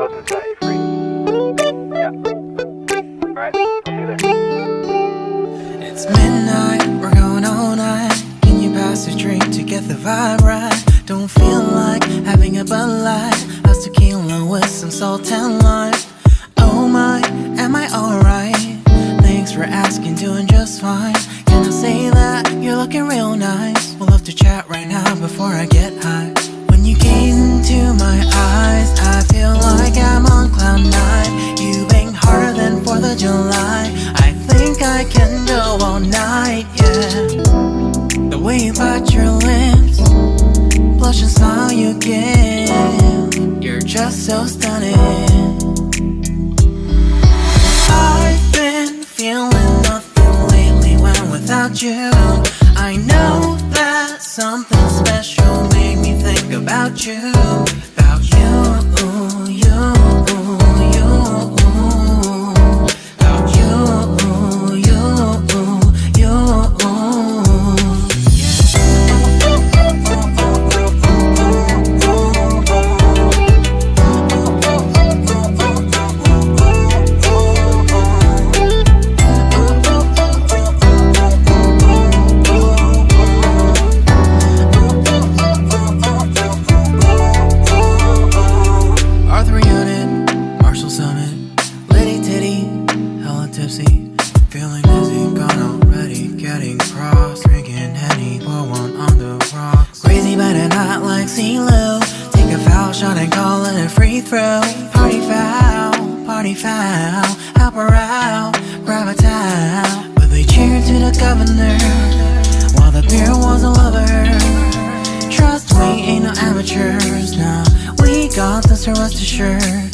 host and set you free. Yeah. Alright, I'll see you there. It's midnight, we're going all night. Can you pass a drink to get the vibe right? Don't feel like having a Bud Light. How's tequila with some salt and lime? Oh my, am I alright? Thanks for asking, doing just fine. Can I say that you're looking real nice? We'll have to chat right now before I get high. When you gaze into my eyes, I feel like I'm on cloud nine. You bang harder than 4th of July. I think I can go all night, yeah. The way you bite your lips, blush and smile you give, you're just so stunning. I've been feeling nothing lately when without you. I know that something special made me think about you. About you, you, you. About you, you, you. Feeling dizzy, gone already, getting cross. Drinking Henny, pour one on the rocks. Crazy but not like CeeLo. Take a foul shot and call it a free throw. Party foul, help her out, grab a towel. But they cheered to the governor, while the beer was a lover. Trust we ain't no amateurs, nah. We got this, rest assured.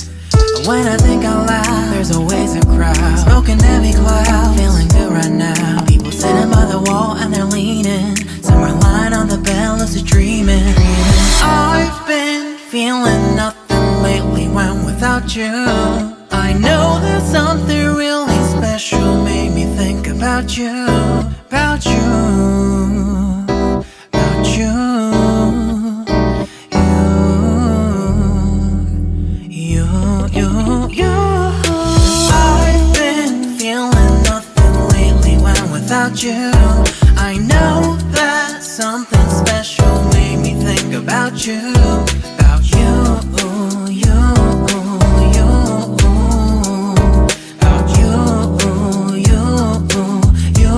When I think out loud, there's always a crowd. Smoking heavy cloud, feeling good right now. People sitting by the wall and they're leaning. Some are lying on the bed, lucid dreaming. I've been feeling nothing lately when without you. I know that something really special made me think about you. About you, about you. I've been feeling nothing lately when without you. I know that something special made me think about you. About you, you, you. About you, you, you.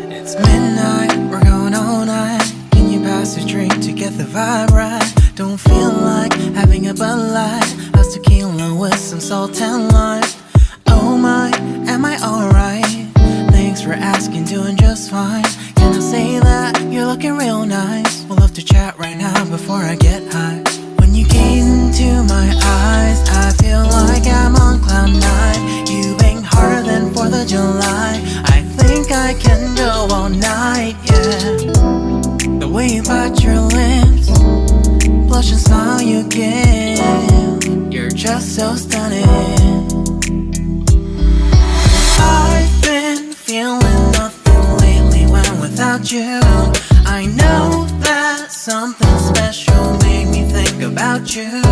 It's midnight, we're going all night. Can you pass a drink to get the vibe right? Don't feel like having a Bud Light. How's tequila with some salt and lime? Oh my, am I alright? Thanks for asking, doing just fine. Can I say that you're looking real nice? We'll have to chat right now before I get high. When you gaze into my eyes, I feel like I'm on cloud nine. You bang harder than 4th of July. I think I can go all night, yeah. The way you bite your lips, blush and smile you give, you're just so stunning. I've been feeling nothing lately when without you. I know that something special made me think about you.